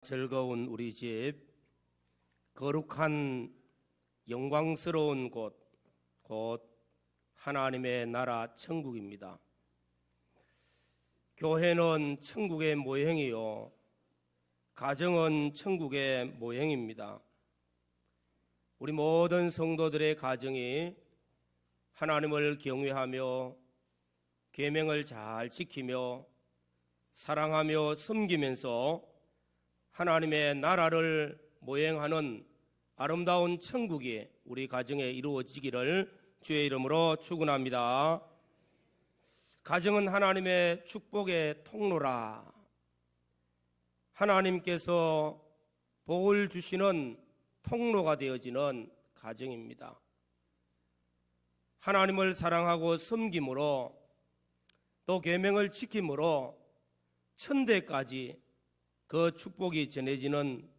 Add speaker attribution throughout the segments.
Speaker 1: 즐거운 우리 집, 거룩한 영광스러운 곧 하나님의 나라 천국입니다. 교회는 천국의 모형이요, 가정은 천국의 모형입니다. 우리 모든 성도들의 가정이 하나님을 경외하며 계명을 잘 지키며 사랑하며 섬기면서 하나님의 나라를 모행하는 아름다운 천국이 우리 가정에 이루어지기를 주의 이름으로 축원합니다. 가정은 하나님의 축복의 통로라. 하나님께서 복을 주시는 통로가 되어지는 가정입니다. 하나님을 사랑하고 섬김으로 또 계명을 지킴으로 천대까지 그 축복이 전해지는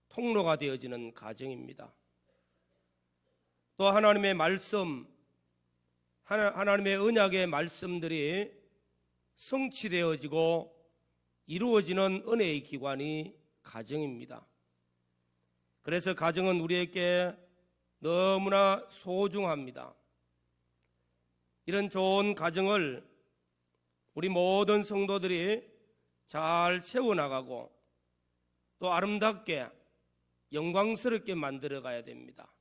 Speaker 1: 통로가 되어지는 가정입니다. 또 하나님의 말씀, 하나님의 언약의 말씀들이 성취되어지고 이루어지는 은혜의 기관이 가정입니다. 그래서 가정은 우리에게 너무나 소중합니다. 이런 좋은 가정을 우리 모든 성도들이 잘 세워나가고 또 아름답게 영광스럽게 만들어가야 됩니다.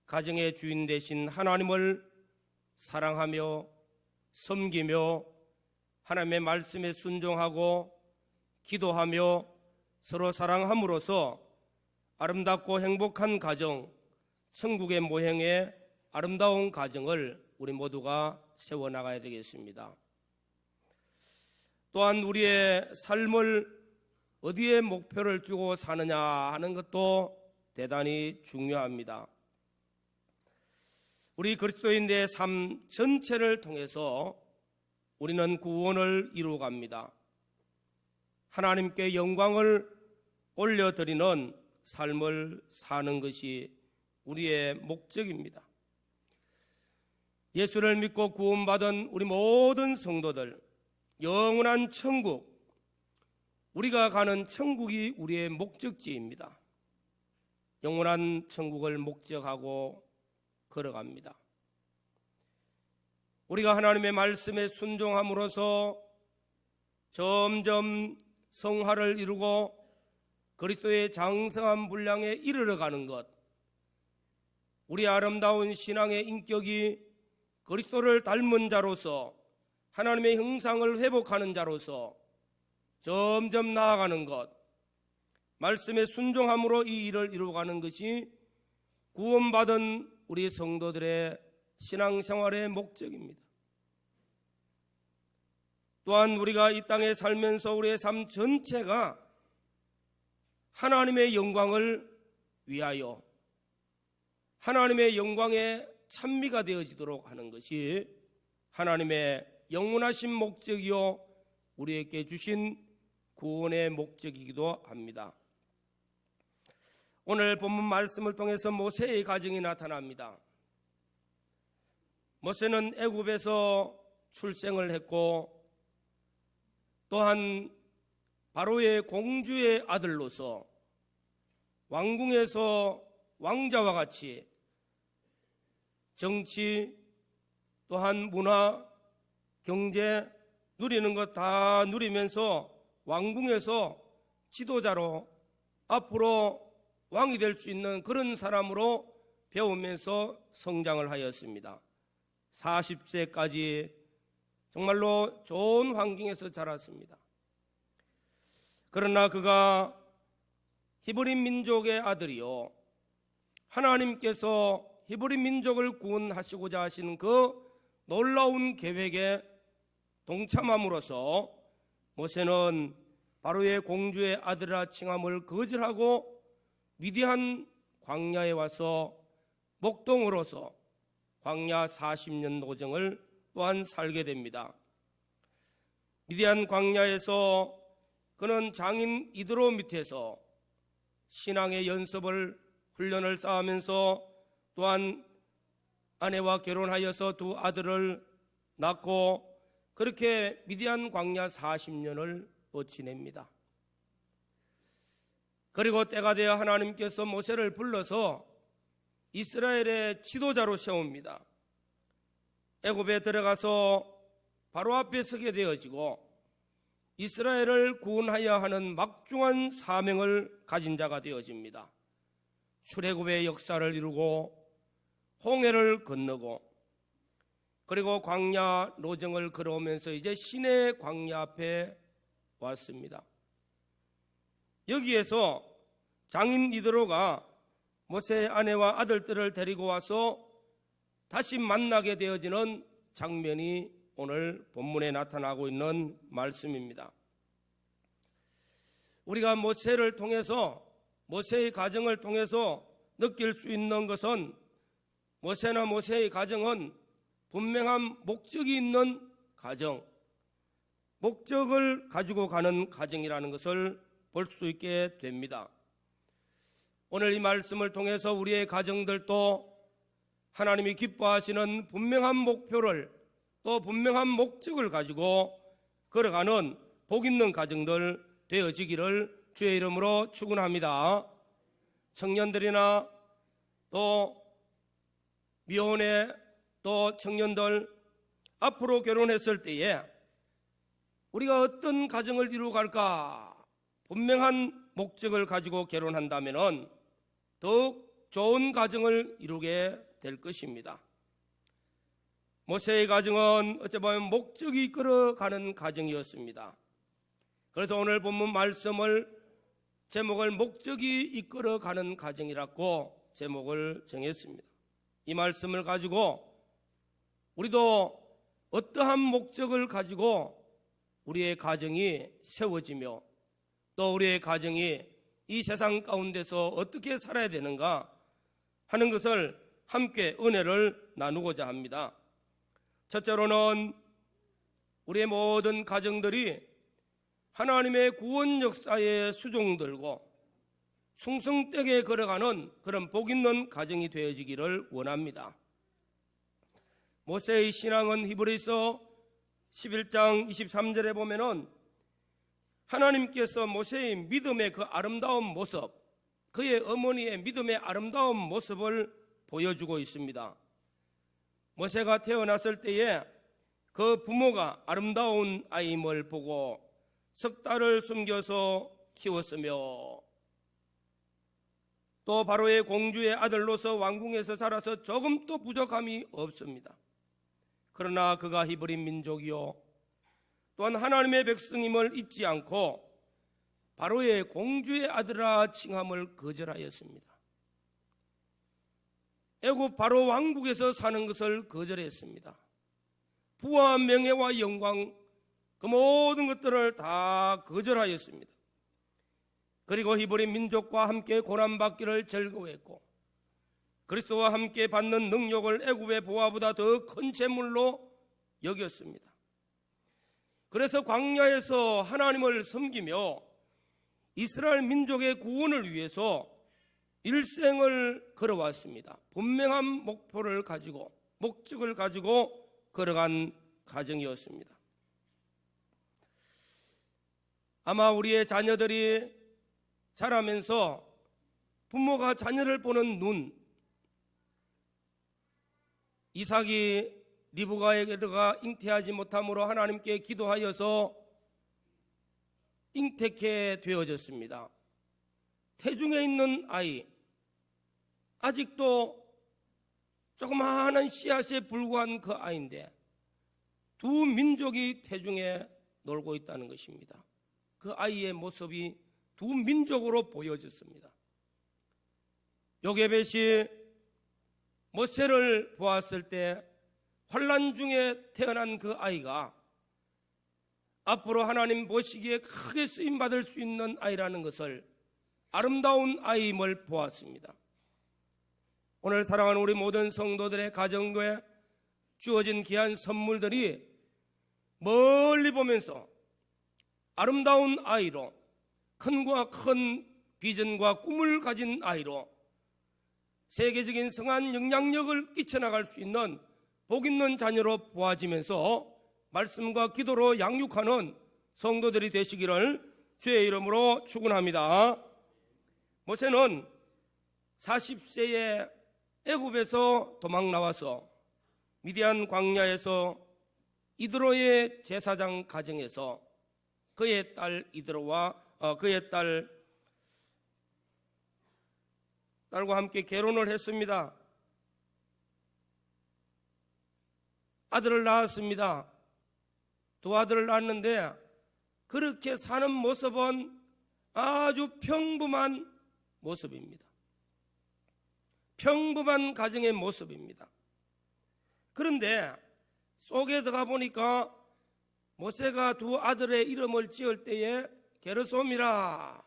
Speaker 1: 가정의 주인 되신 하나님을 사랑하며 섬기며 하나님의 말씀에 순종하고 기도하며 서로 사랑함으로써 아름답고 행복한 가정, 천국의 모형의 아름다운 가정을 우리 모두가 세워나가야 되겠습니다. 또한 우리의 삶을 어디에 목표를 두고 사느냐 하는 것도 대단히 중요합니다. 우리 그리스도인의 삶 전체를 통해서 우리는 구원을 이루어갑니다. 하나님께 영광을 올려드리는 삶을 사는 것이 우리의 목적입니다. 예수를 믿고 구원받은 우리 모든 성도들, 영원한 천국, 우리가 가는 천국이 우리의 목적지입니다. 영원한 천국을 목적하고 걸어갑니다. 우리가 하나님의 말씀에 순종함으로써 점점 성화를 이루고 그리스도의 장성한 분량에 이르러가는 것, 우리 아름다운 신앙의 인격이 그리스도를 닮은 자로서 하나님의 형상을 회복하는 자로서 점점 나아가는 것, 말씀에 순종함으로 이 일을 이루어가는 것이 구원받은 우리 성도들의 신앙생활의 목적입니다. 또한 우리가 이 땅에 살면서 우리의 삶 전체가 하나님의 영광을 위하여 하나님의 영광의 찬미가 되어지도록 하는 것이 하나님의 영원하신 목적이요 우리에게 주신 구원의 목적이기도 합니다. 오늘 본문 말씀을 통해서 모세의 가정이 나타납니다. 모세는 애굽에서 출생을 했고 또한 바로의 공주의 아들로서 왕궁에서 왕자와 같이 정치 또한 문화, 경제 누리는 것 다 누리면서 왕궁에서 지도자로 앞으로 왕이 될 수 있는 그런 사람으로 배우면서 성장을 하였습니다. 40세까지 정말로 좋은 환경에서 자랐습니다. 그러나 그가 히브리 민족의 아들이요, 하나님께서 히브리 민족을 구원하시고자 하시는 그 놀라운 계획에 동참함으로써 모세는 바로의 공주의 아들이라 칭함을 거절하고 미디안 광야에 와서 목동으로서 광야 40년 노정을 또한 살게 됩니다. 미디안 광야에서 그는 장인 이드로 밑에서 신앙의 연습을 훈련을 쌓으면서 또한 아내와 결혼하여서 두 아들을 낳고 그렇게 미디안 광야 40년을 지냅니다. 그리고 때가 되어 하나님께서 모세를 불러서 이스라엘의 지도자로 세웁니다. 애굽에 들어가서 바로 앞에 서게 되어지고 이스라엘을 구원하여 하는 막중한 사명을 가진 자가 되어집니다. 출애굽의 역사를 이루고 홍해를 건너고 그리고 광야 로정을 걸어오면서 이제 시내 광야 앞에 왔습니다. 여기에서 장인 이드로가 모세의 아내와 아들들을 데리고 와서 다시 만나게 되어지는 장면이 오늘 본문에 나타나고 있는 말씀입니다. 우리가 모세를 통해서, 모세의 가정을 통해서 느낄 수 있는 것은, 모세나 모세의 가정은 분명한 목적이 있는 가정, 목적을 가지고 가는 가정이라는 것을 볼 수 있게 됩니다. 오늘 이 말씀을 통해서 우리의 가정들도 하나님이 기뻐하시는 분명한 목표를, 또 분명한 목적을 가지고 걸어가는 복 있는 가정들 되어지기를 주의 이름으로 축원합니다. 청년들이나 또 미혼의 또 청년들, 앞으로 결혼했을 때에 우리가 어떤 가정을 이루어갈까, 분명한 목적을 가지고 결혼한다면 더욱 좋은 가정을 이루게 될 것입니다. 모세의 가정은 어찌 보면 목적이 이끌어가는 가정이었습니다. 그래서 오늘 본문 말씀을 제목을 목적이 이끌어가는 가정이라고 제목을 정했습니다. 이 말씀을 가지고 우리도 어떠한 목적을 가지고 우리의 가정이 세워지며 또 우리의 가정이 이 세상 가운데서 어떻게 살아야 되는가 하는 것을 함께 은혜를 나누고자 합니다. 첫째로는 우리의 모든 가정들이 하나님의 구원 역사의 수종들고 충성되게 걸어가는 그런 복 있는 가정이 되어지기를 원합니다. 모세의 신앙은 히브리서 11장 23절에 보면은 하나님께서 모세의 믿음의 그 아름다운 모습, 그의 어머니의 믿음의 아름다운 모습을 보여주고 있습니다. 모세가 태어났을 때에 그 부모가 아름다운 아이임을 보고 석 달을 숨겨서 키웠으며 또 바로의 공주의 아들로서 왕궁에서 자라서 조금도 부족함이 없습니다. 그러나 그가 히브리 민족이요 또한 하나님의 백성임을 잊지 않고 바로의 공주의 아들아 칭함을 거절하였습니다. 애굽 바로 왕국에서 사는 것을 거절했습니다. 부와 명예와 영광, 그 모든 것들을 다 거절하였습니다. 그리고 히브리 민족과 함께 고난받기를 즐거워했고 그리스도와 함께 받는 능력을 애굽의 보화보다 더 큰 재물로 여겼습니다. 그래서 광야에서 하나님을 섬기며 이스라엘 민족의 구원을 위해서 일생을 걸어왔습니다. 분명한 목표를 가지고, 목적을 가지고 걸어간 가정이었습니다. 아마 우리의 자녀들이 자라면서 부모가 자녀를 보는 눈, 이삭이 리브가에게다가 잉태하지 못함으로 하나님께 기도하여서 잉태케 되어졌습니다. 태중에 있는 아이, 아직도 조그마한 씨앗에 불과한 그 아이인데 두 민족이 태중에 놀고 있다는 것입니다. 그 아이의 모습이 두 민족으로 보여졌습니다. 요게벳이 모세를 보았을 때 환난 중에 태어난 그 아이가 앞으로 하나님 보시기에 크게 쓰임받을 수 있는 아이라는 것을, 아름다운 아이임을 보았습니다. 오늘 사랑하는 우리 모든 성도들의 가정에 주어진 귀한 선물들이 멀리 보면서 아름다운 아이로, 큰과 큰 비전과 꿈을 가진 아이로 세계적인 성한 영향력을 끼쳐나갈 수 있는 복 있는 자녀로 보아지면서 말씀과 기도로 양육하는 성도들이 되시기를 주의 이름으로 축원합니다. 모세는 40세에 애굽에서 도망 나와서 미디안 광야에서 이드로의 제사장 가정에서 그의 딸 이드로와 그의 딸과 함께 결혼을 했습니다. 아들을 낳았습니다. 두 아들을 낳았는데 그렇게 사는 모습은 아주 평범한 모습입니다. 평범한 가정의 모습입니다. 그런데 속에 들어가 보니까 모세가 두 아들의 이름을 지을 때에 게르솜이라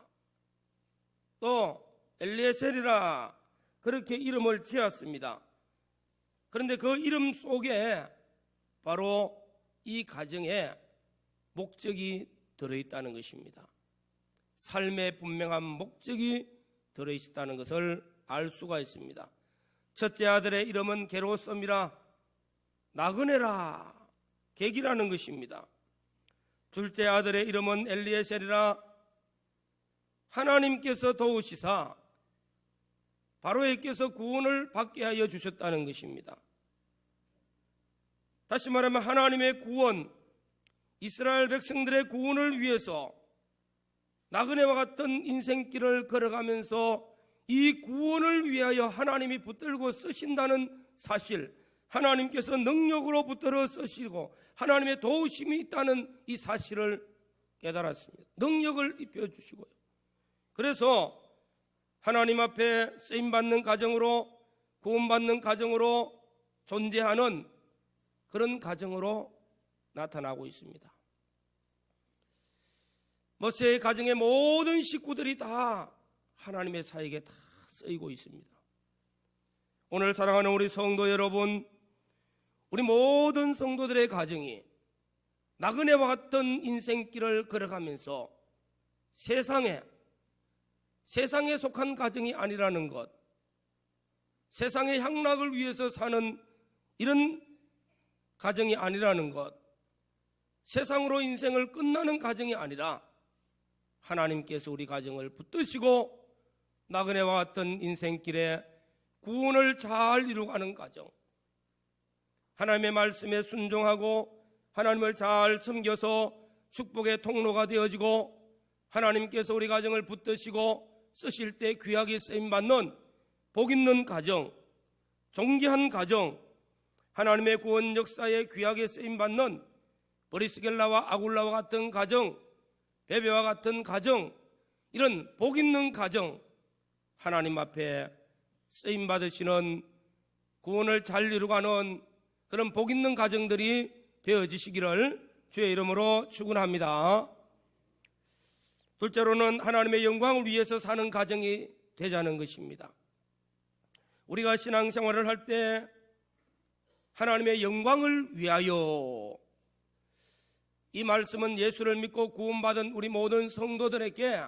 Speaker 1: 또 엘리에셀이라 그렇게 이름을 지었습니다. 그런데 그 이름 속에 바로 이 가정에 목적이 들어있다는 것입니다. 삶의 분명한 목적이 들어있다는 것을 알 수가 있습니다. 첫째 아들의 이름은 게르솜이라 나그네라 객이라는 것입니다. 둘째 아들의 이름은 엘리에셀이라 하나님께서 도우시사 바로에게서 구원을 받게 하여 주셨다는 것입니다. 다시 말하면 하나님의 구원, 이스라엘 백성들의 구원을 위해서 나그네와 같은 인생길을 걸어가면서 이 구원을 위하여 하나님이 붙들고 쓰신다는 사실, 하나님께서 능력으로 붙들어 쓰시고 하나님의 도우심이 있다는 이 사실을 깨달았습니다. 능력을 입혀주시고요. 그래서 하나님 앞에 쓰임받는 가정으로, 구원받는 가정으로 존재하는 그런 가정으로 나타나고 있습니다. 모세의 가정의 모든 식구들이 다 하나님의 사역에 다 쓰이고 있습니다. 오늘 사랑하는 우리 성도 여러분, 우리 모든 성도들의 가정이 나그네와 같은 인생길을 걸어가면서 세상에 속한 가정이 아니라는 것, 세상의 향락을 위해서 사는 이런 가정이 아니라는 것, 세상으로 인생을 끝나는 가정이 아니라 하나님께서 우리 가정을 붙드시고 나그네와 같은 인생길에 구원을 잘 이루어가는 가정, 하나님의 말씀에 순종하고 하나님을 잘 섬겨서 축복의 통로가 되어지고 하나님께서 우리 가정을 붙드시고 쓰실 때 귀하게 쓰임받는 복 있는 가정, 존귀한 가정, 하나님의 구원 역사에 귀하게 쓰임받는 브리스겔라와 아굴라와 같은 가정, 베베와 같은 가정, 이런 복 있는 가정, 하나님 앞에 쓰임받으시는 구원을 잘 이루어가는 그런 복 있는 가정들이 되어지시기를 주의 이름으로 축원합니다. 둘째로는 하나님의 영광을 위해서 사는 가정이 되자는 것입니다. 우리가 신앙생활을 할 때 하나님의 영광을 위하여, 이 말씀은 예수를 믿고 구원받은 우리 모든 성도들에게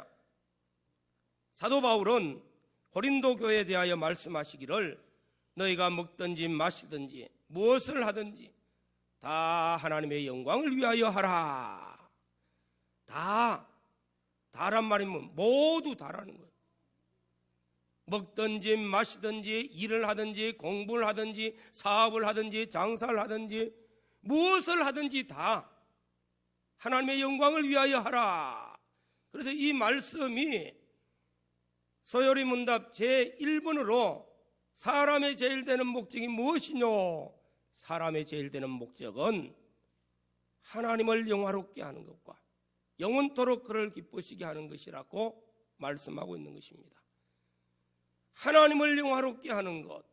Speaker 1: 사도 바울은 고린도 교회에 대하여 말씀하시기를 너희가 먹든지 마시든지 무엇을 하든지 다 하나님의 영광을 위하여 하라. 다란 말이면 모두 다라는 거예요. 먹든지 마시든지 일을 하든지 공부를 하든지 사업을 하든지 장사를 하든지 무엇을 하든지 다 하나님의 영광을 위하여 하라. 그래서 이 말씀이 소요리 문답 제1번으로 사람의 제일 되는 목적이 무엇이뇨? 사람의 제일 되는 목적은 하나님을 영화롭게 하는 것과 영원토록 그를 기쁘시게 하는 것이라고 말씀하고 있는 것입니다. 하나님을 영화롭게 하는 것,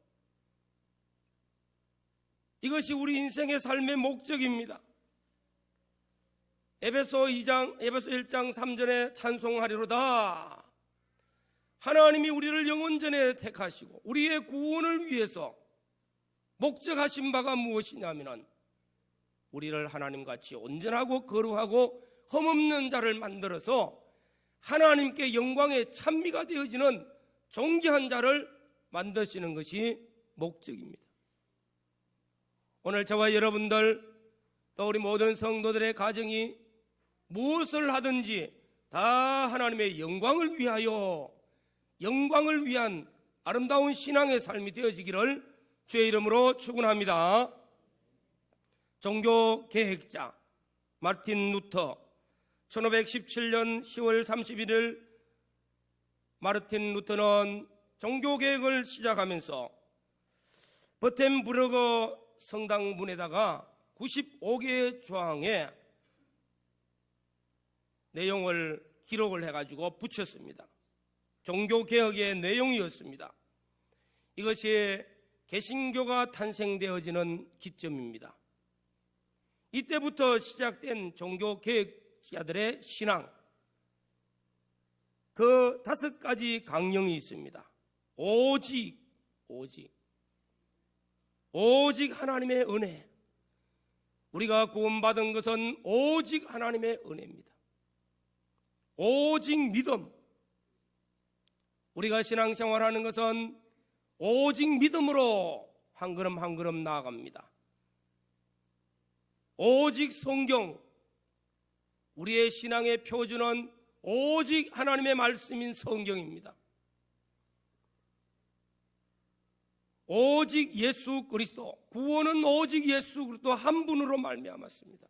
Speaker 1: 이것이 우리 인생의 삶의 목적입니다. 에베소 1장 3절에 찬송하리로다. 하나님이 우리를 영원전에 택하시고 우리의 구원을 위해서 목적하신 바가 무엇이냐면 우리를 하나님같이 온전하고 거룩하고 흠없는 자를 만들어서 하나님께 영광의 찬미가 되어지는 존귀한 자를 만드시는 것이 목적입니다. 오늘 저와 여러분들 또 우리 모든 성도들의 가정이 무엇을 하든지 다 하나님의 영광을 위하여 영광을 위한 아름다운 신앙의 삶이 되어지기를 주의 이름으로 축원합니다. 종교 계획자 마르틴 루터, 1517년 10월 31일 마르틴 루터는 종교 계획을 시작하면서 버텐부르크 성당 문에다가 95개의 조항의 내용을 기록을 해가지고 붙였습니다. 종교개혁의 내용이었습니다. 이것이 개신교가 탄생되어지는 기점입니다. 이때부터 시작된 종교개혁자들의 신앙, 그 5가지 강령이 있습니다. 오직 하나님의 은혜. 우리가 구원받은 것은 오직 하나님의 은혜입니다. 오직 믿음. 우리가 신앙생활하는 것은 오직 믿음으로 한 걸음 한 걸음 나아갑니다. 오직 성경. 우리의 신앙의 표준은 오직 하나님의 말씀인 성경입니다. 오직 예수 그리스도. 구원은 오직 예수 그리스도 한 분으로 말미암았습니다.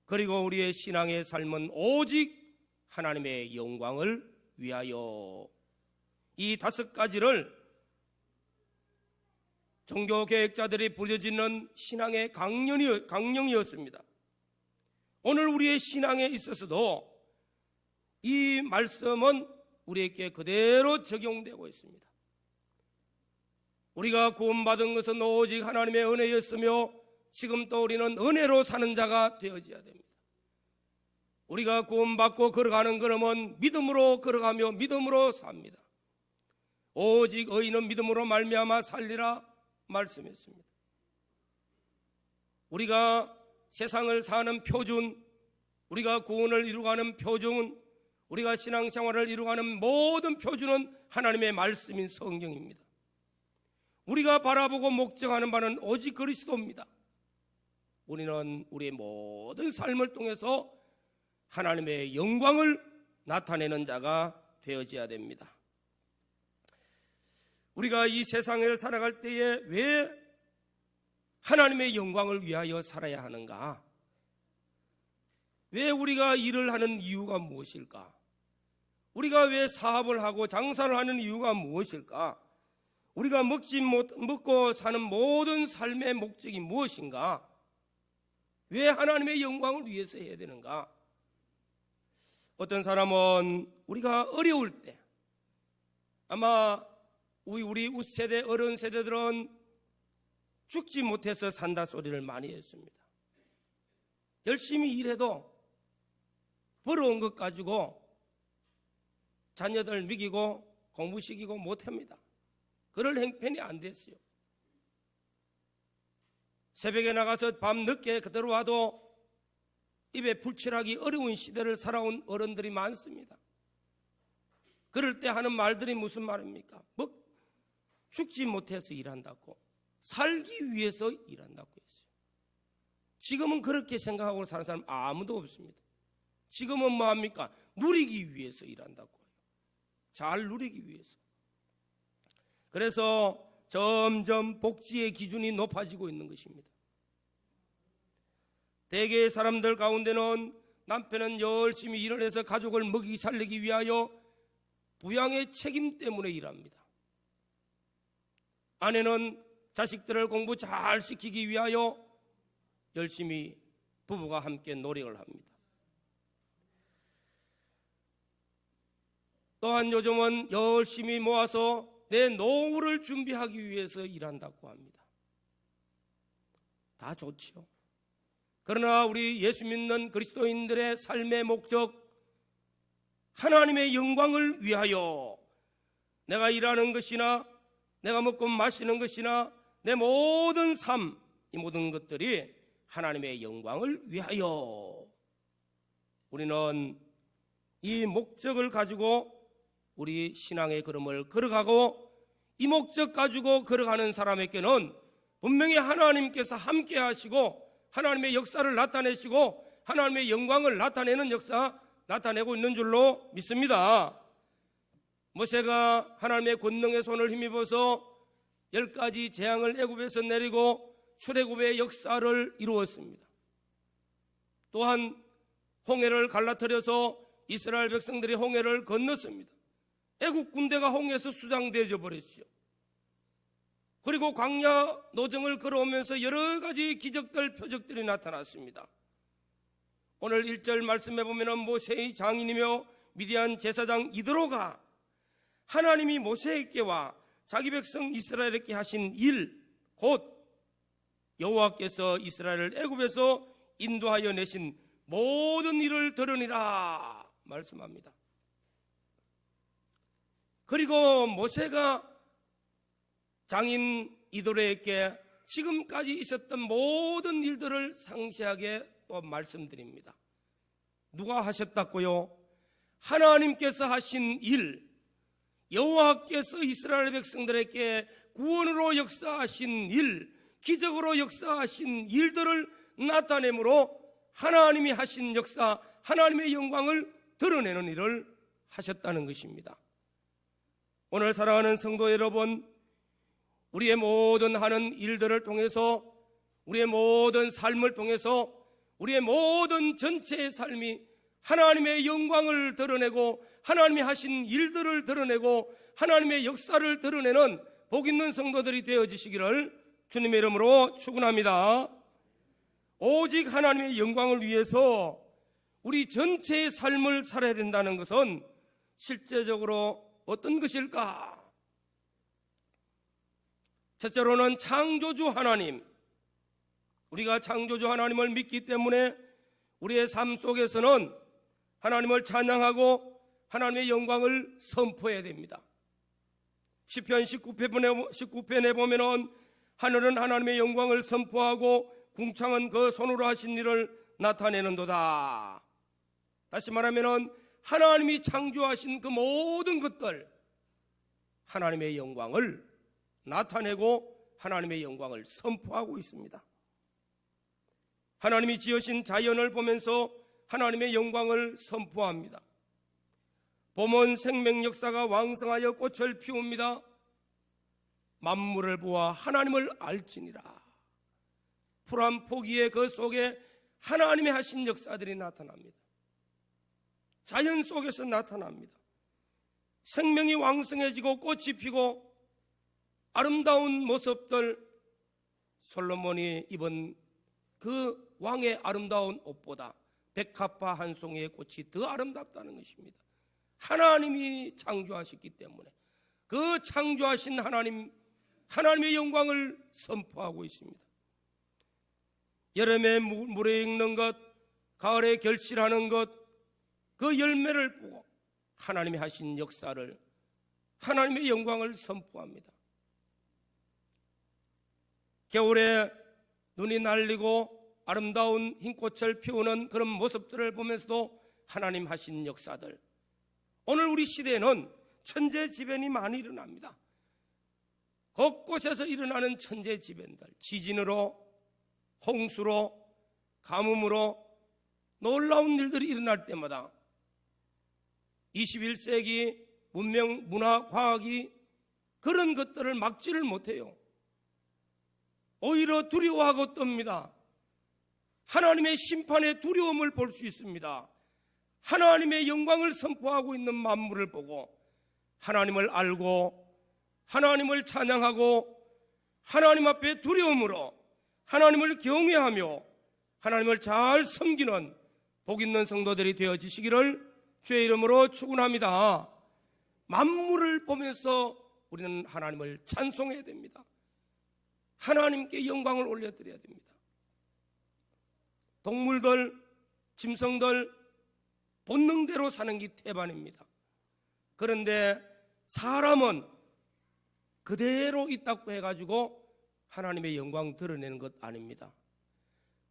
Speaker 1: 그리고 우리의 신앙의 삶은 오직 하나님의 영광을 위하여. 이 5가지를 종교개혁자들이 부려지는 신앙의 강령이었습니다. 오늘 우리의 신앙에 있어서도 이 말씀은 우리에게 그대로 적용되고 있습니다. 우리가 구원받은 것은 오직 하나님의 은혜였으며 지금 또 우리는 은혜로 사는 자가 되어져야 됩니다. 우리가 구원받고 걸어가는 걸음은 믿음으로 걸어가며 믿음으로 삽니다. 오직 의인은 믿음으로 말미암아 살리라 말씀했습니다. 우리가 세상을 사는 표준, 우리가 구원을 이루어가는 표준, 우리가 신앙생활을 이루어가는 모든 표준은 하나님의 말씀인 성경입니다. 우리가 바라보고 목적하는 바는 오직 그리스도입니다. 우리는 우리의 모든 삶을 통해서 하나님의 영광을 나타내는 자가 되어져야 됩니다. 우리가 이 세상을 살아갈 때에 왜 하나님의 영광을 위하여 살아야 하는가? 왜 우리가 일을 하는 이유가 무엇일까? 우리가 왜 사업을 하고 장사를 하는 이유가 무엇일까? 우리가 먹고 사는 모든 삶의 목적이 무엇인가? 왜 하나님의 영광을 위해서 해야 되는가? 어떤 사람은 우리가 어려울 때, 아마 우리 세대, 어른 세대들은 죽지 못해서 산다 소리를 많이 했습니다. 열심히 일해도 벌어온 것 가지고 자녀들 먹이고 공부시키고 못합니다. 그럴 형편이 안 됐어요. 새벽에 나가서 밤 늦게 들어와도 입에 불칠하기 어려운 시대를 살아온 어른들이 많습니다. 그럴 때 하는 말들이 무슨 말입니까? 죽지 못해서 일한다고, 살기 위해서 일한다고 했어요. 지금은 그렇게 생각하고 사는 사람 아무도 없습니다. 지금은 뭐합니까? 누리기 위해서 일한다고 해요. 잘 누리기 위해서. 그래서 점점 복지의 기준이 높아지고 있는 것입니다. 대개의 사람들 가운데는 남편은 열심히 일을 해서 가족을 먹이 살리기 위하여 부양의 책임 때문에 일합니다. 아내는 자식들을 공부 잘 시키기 위하여 열심히 부부가 함께 노력을 합니다. 또한 요즘은 열심히 모아서 내 노후를 준비하기 위해서 일한다고 합니다. 다 좋지요. 그러나 우리 예수 믿는 그리스도인들의 삶의 목적, 하나님의 영광을 위하여 내가 일하는 것이나 내가 먹고 마시는 것이나 내 모든 삶, 이 모든 것들이 하나님의 영광을 위하여. 우리는 이 목적을 가지고 우리 신앙의 걸음을 걸어가고, 이 목적 가지고 걸어가는 사람에게는 분명히 하나님께서 함께 하시고 하나님의 역사를 나타내시고 하나님의 영광을 나타내는 역사 나타내고 있는 줄로 믿습니다. 모세가 하나님의 권능의 손을 힘입어서 10가지 재앙을 애굽에서 내리고 출애굽의 역사를 이루었습니다. 또한 홍해를 갈라뜨려서 이스라엘 백성들이 홍해를 건넜습니다. 애굽 군대가 홍해에서 수장되어 버렸죠. 그리고 광야 노정을 걸어오면서 여러 가지 기적들, 표적들이 나타났습니다. 오늘 1절 말씀해 보면 모세의 장인이며 미디안 제사장 이드로가 하나님이 모세에게와 자기 백성 이스라엘에게 하신 일, 곧 여호와께서 이스라엘을 애굽에서 인도하여 내신 모든 일을 들으니라 말씀합니다. 그리고 모세가 장인 이드로에게 지금까지 있었던 모든 일들을 상세하게 또 말씀드립니다. 누가 하셨다고요? 하나님께서 하신 일, 여호와께서 이스라엘 백성들에게 구원으로 역사하신 일, 기적으로 역사하신 일들을 나타내므로 하나님이 하신 역사, 하나님의 영광을 드러내는 일을 하셨다는 것입니다. 오늘 사랑하는 성도 여러분, 우리의 모든 하는 일들을 통해서, 우리의 모든 삶을 통해서 우리의 모든 전체의 삶이 하나님의 영광을 드러내고 하나님이 하신 일들을 드러내고 하나님의 역사를 드러내는 복 있는 성도들이 되어지시기를 주님의 이름으로 축원합니다. 오직 하나님의 영광을 위해서 우리 전체의 삶을 살아야 된다는 것은 실제적으로 어떤 것일까? 첫째로는 창조주 하나님, 우리가 창조주 하나님을 믿기 때문에 우리의 삶 속에서는 하나님을 찬양하고 하나님의 영광을 선포해야 됩니다. 시편 19편에 보면은 하늘은 하나님의 영광을 선포하고 궁창은 그 손으로 하신 일을 나타내는도다. 다시 말하면은 하나님이 창조하신 그 모든 것들, 하나님의 영광을 나타내고 하나님의 영광을 선포하고 있습니다. 하나님이 지으신 자연을 보면서 하나님의 영광을 선포합니다. 봄은 생명 역사가 왕성하여 꽃을 피웁니다. 만물을 보아 하나님을 알지니라. 푸른 포기의 그 속에 하나님의 하신 역사들이 나타납니다. 자연 속에서 나타납니다. 생명이 왕성해지고 꽃이 피고 아름다운 모습들, 솔로몬이 입은 그 왕의 아름다운 옷보다 백합화 한 송이의 꽃이 더 아름답다는 것입니다. 하나님이 창조하셨기 때문에 그 창조하신 하나님의 영광을 선포하고 있습니다. 여름에 물에 익는 것, 가을에 결실하는 것, 그 열매를 보고 하나님이 하신 역사를, 하나님의 영광을 선포합니다. 겨울에 눈이 날리고 아름다운 흰꽃을 피우는 그런 모습들을 보면서도 하나님 하신 역사들, 오늘 우리 시대에는 천재지변이 많이 일어납니다. 곳곳에서 일어나는 천재지변들, 지진으로, 홍수로, 가뭄으로 놀라운 일들이 일어날 때마다 21세기 문명, 문화, 과학이 그런 것들을 막지를 못해요. 오히려 두려워하고 떱니다. 하나님의 심판의 두려움을 볼 수 있습니다. 하나님의 영광을 선포하고 있는 만물을 보고 하나님을 알고 하나님을 찬양하고 하나님 앞에 두려움으로 하나님을 경외하며 하나님을 잘 섬기는 복 있는 성도들이 되어지시기를 주의 이름으로 축원합니다. 만물을 보면서 우리는 하나님을 찬송해야 됩니다. 하나님께 영광을 올려드려야 됩니다. 동물들, 짐승들 본능대로 사는 게 태반입니다. 그런데 사람은 그대로 있다고 해가지고 하나님의 영광 드러내는 것 아닙니다.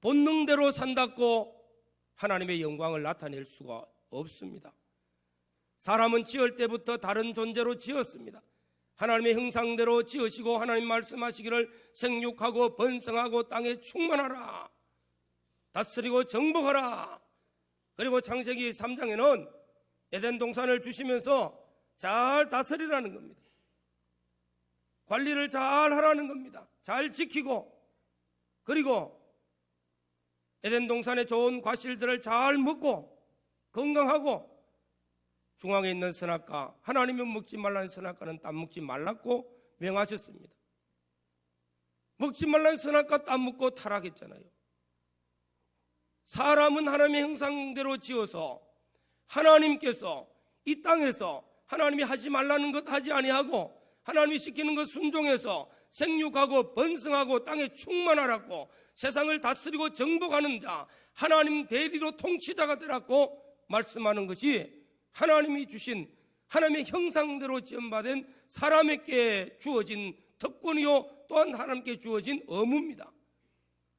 Speaker 1: 본능대로 산다고 하나님의 영광을 나타낼 수가 없습니다. 사람은 지을 때부터 다른 존재로 지었습니다. 하나님의 형상대로 지으시고 하나님 말씀하시기를 생육하고 번성하고 땅에 충만하라, 다스리고 정복하라. 그리고 창세기 3장에는 에덴 동산을 주시면서 잘 다스리라는 겁니다. 관리를 잘 하라는 겁니다. 잘 지키고, 그리고 에덴 동산의 좋은 과실들을 잘 먹고 건강하고, 중앙에 있는 선악과, 하나님이 먹지 말라는 선악과는 따먹지 말라고 명하셨습니다. 먹지 말라는 선악과 따먹고 타락했잖아요. 사람은 하나님의 형상대로 지어서 하나님께서 이 땅에서 하나님이 하지 말라는 것 하지 아니하고 하나님이 시키는 것 순종해서 생육하고 번성하고 땅에 충만하라고 세상을 다스리고 정복하는 자, 하나님 대리로 통치자가 되라고 말씀하는 것이 하나님이 주신, 하나님의 형상대로 지음받은 사람에게 주어진 특권이요 또한 하나님께 주어진 의무입니다.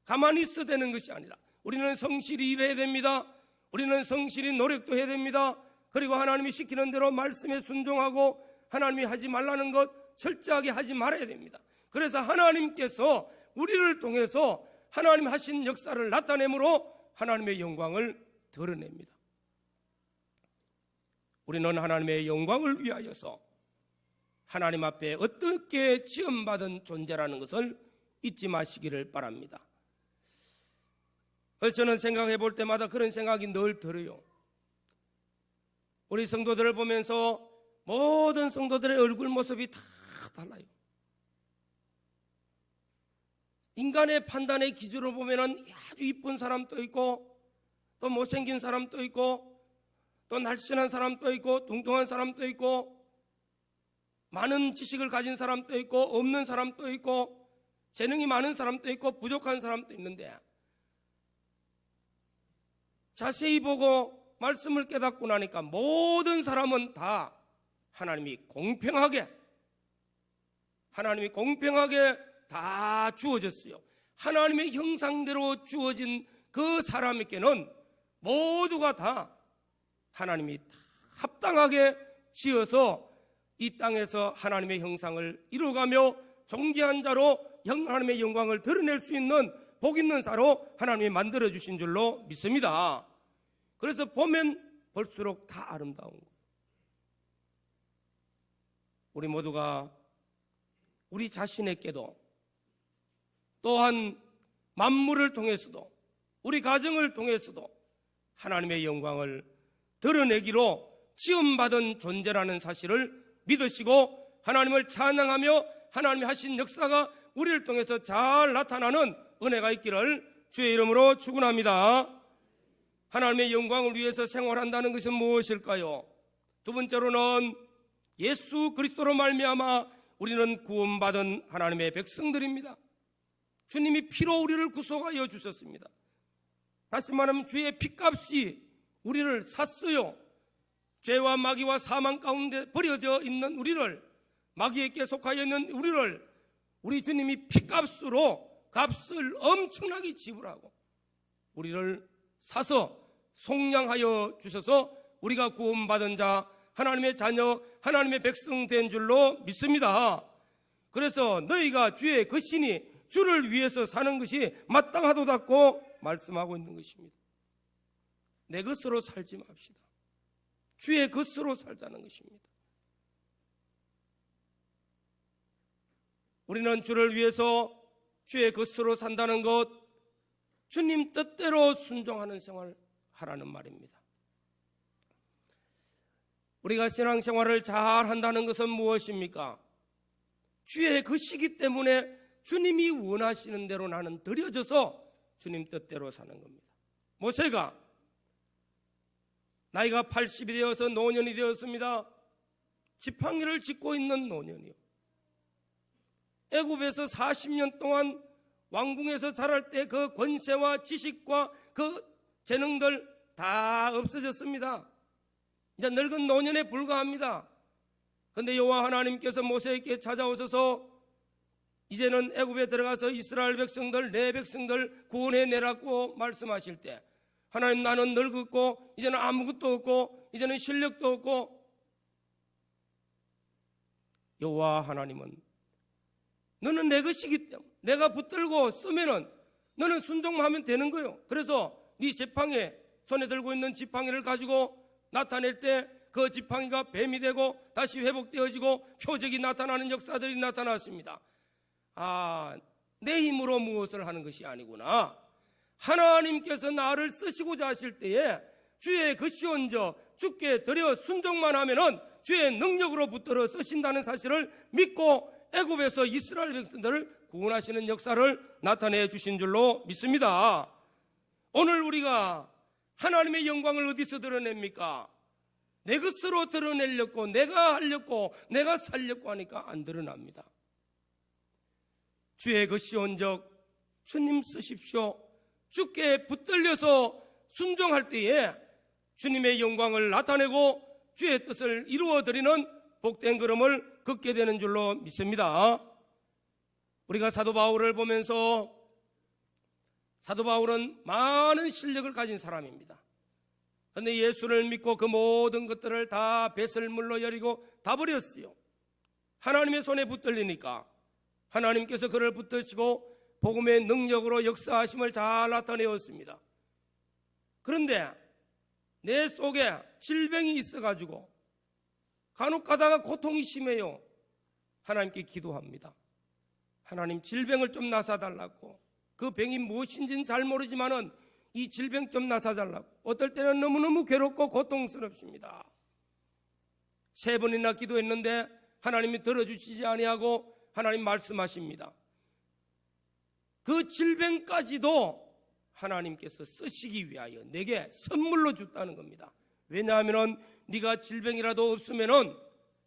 Speaker 1: 가만히 있어야 되는 것이 아니라 우리는 성실히 일해야 됩니다. 우리는 성실히 노력도 해야 됩니다. 그리고 하나님이 시키는 대로 말씀에 순종하고 하나님이 하지 말라는 것 철저하게 하지 말아야 됩니다. 그래서 하나님께서 우리를 통해서 하나님 하신 역사를 나타내므로 하나님의 영광을 드러냅니다. 우리는 하나님의 영광을 위하여서 하나님 앞에 어떻게 지음받은 존재라는 것을 잊지 마시기를 바랍니다. 그래서 저는 생각해 볼 때마다 그런 생각이 늘 들어요. 우리 성도들을 보면서 모든 성도들의 얼굴 모습이 다 달라요. 인간의 판단의 기준으로 보면 아주 이쁜 사람도 있고 또 못생긴 사람도 있고 또 날씬한 사람도 있고 뚱뚱한 사람도 있고 많은 지식을 가진 사람도 있고 없는 사람도 있고 재능이 많은 사람도 있고 부족한 사람도 있는데 자세히 보고 말씀을 깨닫고 나니까 모든 사람은 다 하나님이 공평하게 다 주어졌어요. 하나님의 형상대로 주어진 그 사람에게는 모두가 다 하나님이 합당하게 지어서 이 땅에서 하나님의 형상을 이루어가며 존귀한 자로 하나님의 영광을 드러낼 수 있는 복 있는 자로 하나님이 만들어주신 줄로 믿습니다. 그래서 보면 볼수록 다 아름다운 거예요. 우리 모두가 우리 자신에게도 또한 만물을 통해서도 우리 가정을 통해서도 하나님의 영광을 드러내기로 지음받은 존재라는 사실을 믿으시고 하나님을 찬양하며 하나님이 하신 역사가 우리를 통해서 잘 나타나는 은혜가 있기를 주의 이름으로 축원합니다. 하나님의 영광을 위해서 생활한다는 것은 무엇일까요? 두 번째로는 예수 그리스도로 말미암아 우리는 구원받은 하나님의 백성들입니다. 주님이 피로 우리를 구속하여 주셨습니다. 다시 말하면 주의 피값이 우리를 샀어요. 죄와 마귀와 사망 가운데 버려져 있는 우리를, 마귀에게 속하여 있는 우리를 우리 주님이 피값으로 값을 엄청나게 지불하고 우리를 사서 속량하여 주셔서 우리가 구원받은 자, 하나님의 자녀, 하나님의 백성 된 줄로 믿습니다. 그래서 너희가 주의 것이니 주를 위해서 사는 것이 마땅하도다고 말씀하고 있는 것입니다. 내 것으로 살지 맙시다. 주의 것으로 살자는 것입니다. 우리는 주를 위해서 주의 것으로 산다는 것, 주님 뜻대로 순종하는 생활을 하라는 말입니다. 우리가 신앙생활을 잘 한다는 것은 무엇입니까? 주의 것이기 때문에 주님이 원하시는 대로 나는 드려져서 주님 뜻대로 사는 겁니다. 모세가 나이가 80이 되어서 노년이 되었습니다. 지팡이를 짚고 있는 노년이요. 애굽에서 40년 동안 왕궁에서 자랄 때 그 권세와 지식과 그 재능들 다 없어졌습니다. 이제 늙은 노년에 불과합니다. 그런데 여호와 하나님께서 모세에게 찾아오셔서 이제는 애굽에 들어가서 이스라엘 백성들, 내 백성들 구원해내라고 말씀하실 때 하나님, 나는 늙었고 이제는 아무것도 없고 이제는 실력도 없고, 여호와 하나님은 너는 내 것이기 때문에 내가 붙들고 쓰면은 너는 순종하면 되는 거예요. 그래서 네 지팡이, 손에 들고 있는 지팡이를 가지고 나타낼 때 그 지팡이가 뱀이 되고 다시 회복되어지고 표적이 나타나는 역사들이 나타났습니다. 내 힘으로 무엇을 하는 것이 아니구나. 하나님께서 나를 쓰시고자 하실 때에 주의 그 시온저 주께 드려 순종만 하면은 주의 능력으로 붙들어 쓰신다는 사실을 믿고 애굽에서 이스라엘 백성들을 구원하시는 역사를 나타내 주신 줄로 믿습니다. 오늘 우리가 하나님의 영광을 어디서 드러냅니까? 내 것으로 드러내려고, 내가 하려고, 내가 살려고 하니까 안 드러납니다. 주의 그 시온적 주님 쓰십시오. 주께 붙들려서 순종할 때에 주님의 영광을 나타내고 주의 뜻을 이루어드리는 복된 걸음을 걷게 되는 줄로 믿습니다. 우리가 사도 바울을 보면서 사도 바울은 많은 실력을 가진 사람입니다. 그런데 예수를 믿고 그 모든 것들을 다 배설물로 여리고 다 버렸어요. 하나님의 손에 붙들리니까 하나님께서 그를 붙드시고 복음의 능력으로 역사하심을 잘 나타내었습니다. 그런데 내 속에 질병이 있어가지고 간혹 가다가 고통이 심해요. 하나님께 기도합니다. 하나님, 질병을 좀 나사달라고. 그 병이 무엇인지는 잘 모르지만은 이 질병 좀 나사달라고. 어떨 때는 너무너무 괴롭고 고통스럽습니다. 3번이나 기도했는데 하나님이 들어주시지 아니하고 하나님 말씀하십니다. 그 질병까지도 하나님께서 쓰시기 위하여 내게 선물로 줬다는 겁니다. 왜냐하면 네가 질병이라도 없으면은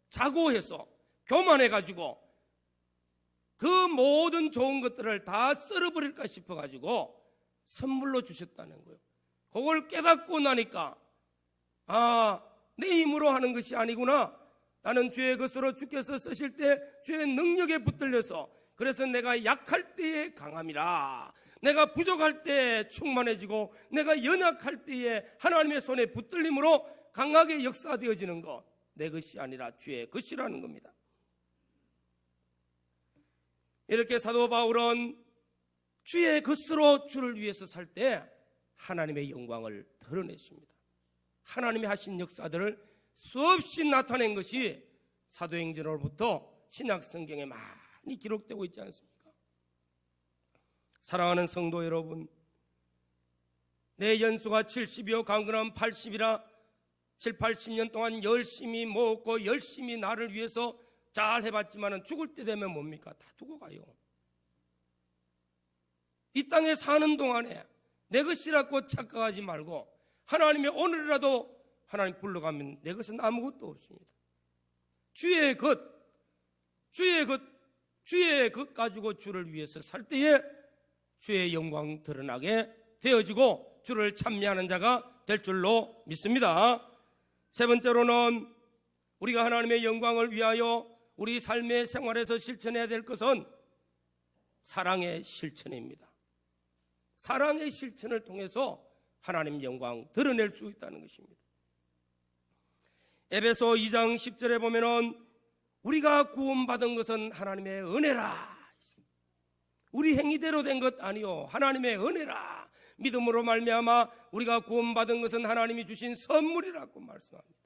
Speaker 1: 자고해서 교만해가지고 그 모든 좋은 것들을 다 썰어버릴까 싶어가지고 선물로 주셨다는 거예요. 그걸 깨닫고 나니까 내 힘으로 하는 것이 아니구나. 나는 주의 것으로 주께서 쓰실 때 주의 능력에 붙들려서, 그래서 내가 약할 때에 강함이라, 내가 부족할 때에 충만해지고 내가 연약할 때에 하나님의 손에 붙들림으로 강하게 역사되어지는 것, 내 것이 아니라 주의 것이라는 겁니다. 이렇게 사도 바울은 주의 것으로 주를 위해서 살 때 하나님의 영광을 드러냈습니다. 하나님이 하신 역사들을 수없이 나타낸 것이 사도행전으로부터 신약 성경에 많이 기록되고 있지 않습니까? 사랑하는 성도 여러분, 내 연수가 70이요 강건함 80이라 7, 80년 동안 열심히 모았고 열심히 나를 위해서 잘 해봤지만 죽을 때 되면 뭡니까? 다 두고 가요. 이 땅에 사는 동안에 내 것이라고 착각하지 말고 하나님의 오늘이라도 하나님 불러가면 내 것은 아무것도 없습니다. 주의 것 가지고 주를 위해서 살 때에 주의 영광 드러나게 되어지고 주를 찬미하는 자가 될 줄로 믿습니다. 세 번째로는 우리가 하나님의 영광을 위하여 우리 삶의 생활에서 실천해야 될 것은 사랑의 실천입니다. 사랑의 실천을 통해서 하나님 영광 드러낼 수 있다는 것입니다. 에베소 2장 10절에 보면은 우리가 구원받은 것은 하나님의 은혜라. 우리 행위대로 된 것 아니요, 하나님의 은혜라. 믿음으로 말미암아 우리가 구원받은 것은 하나님이 주신 선물이라고 말씀합니다.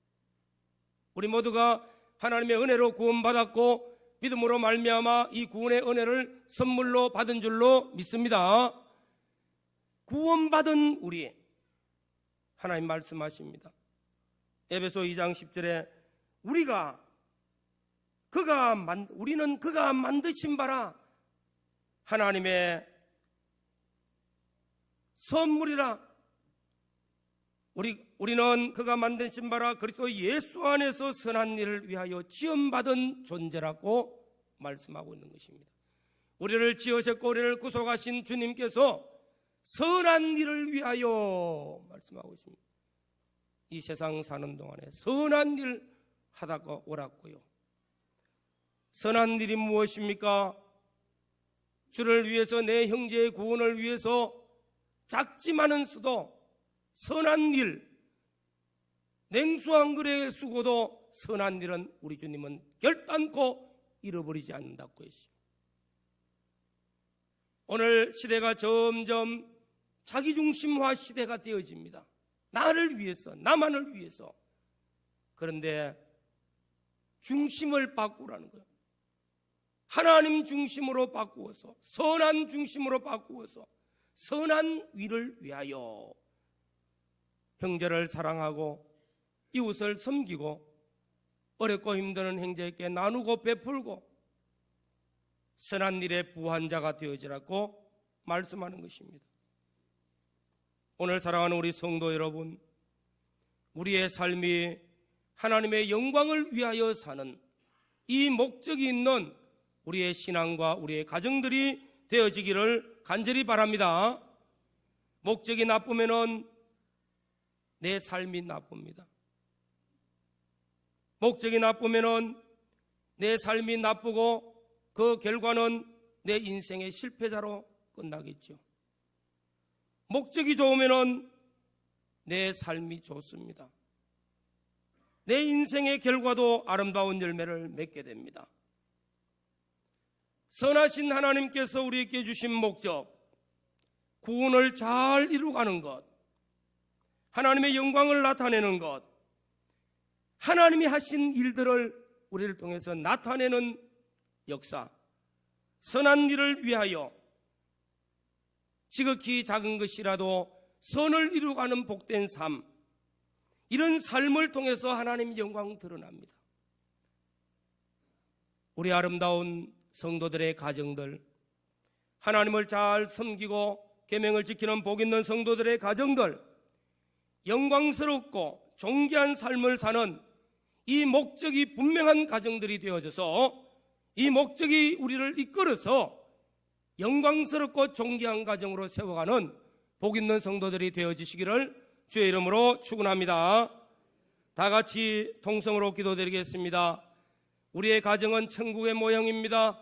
Speaker 1: 우리 모두가 하나님의 은혜로 구원받았고 믿음으로 말미암아 이 구원의 은혜를 선물로 받은 줄로 믿습니다. 구원받은 우리, 하나님 말씀하십니다. 에베소 2장 10절에 우리는 그가 만드신 바라 하나님의 선물이라. 우리는 그가 만드신 바라 그리스도 예수 안에서 선한 일을 위하여 지음받은 존재라고 말씀하고 있는 것입니다. 우리를 지으셨고 우리를 구속하신 주님께서 선한 일을 위하여 말씀하고 있습니다. 이 세상 사는 동안에 선한 일 하다가 옳았고요. 선한 일이 무엇입니까? 주를 위해서, 내 형제의 구원을 위해서 작지만은 수도 선한 일, 냉수 한 그릇의 수고도 선한 일은 우리 주님은 결단코 잃어버리지 않는다고 했습니다. 오늘 시대가 점점 자기중심화 시대가 되어집니다. 나를 위해서, 나만을 위해서. 그런데 중심을 바꾸라는 거예요. 하나님 중심으로 바꾸어서, 선한 중심으로 바꾸어서 선한 위를 위하여 형제를 사랑하고 이웃을 섬기고 어렵고 힘드는 형제에게 나누고 베풀고 선한 일의 부한자가 되어지라고 말씀하는 것입니다. 오늘 사랑하는 우리 성도 여러분, 우리의 삶이 하나님의 영광을 위하여 사는 이 목적이 있는 우리의 신앙과 우리의 가정들이 되어지기를 간절히 바랍니다. 목적이 나쁘면은 내 삶이 나쁩니다. 목적이 나쁘면은 내 삶이 나쁘고 그 결과는 내 인생의 실패자로 끝나겠죠. 목적이 좋으면은 내 삶이 좋습니다. 내 인생의 결과도 아름다운 열매를 맺게 됩니다. 선하신 하나님께서 우리에게 주신 목적, 구원을 잘 이루어가는 것, 하나님의 영광을 나타내는 것, 하나님이 하신 일들을 우리를 통해서 나타내는 역사, 선한 일을 위하여 지극히 작은 것이라도 선을 이루어가는 복된 삶, 이런 삶을 통해서 하나님의 영광 드러납니다. 우리 아름다운 성도들의 가정들, 하나님을 잘 섬기고 계명을 지키는 복 있는 성도들의 가정들, 영광스럽고 존귀한 삶을 사는 이 목적이 분명한 가정들이 되어져서 이 목적이 우리를 이끌어서 영광스럽고 존귀한 가정으로 세워가는 복 있는 성도들이 되어지시기를 주의 이름으로 축원합니다. 다 같이 통성으로 기도드리겠습니다. 우리의 가정은 천국의 모형입니다.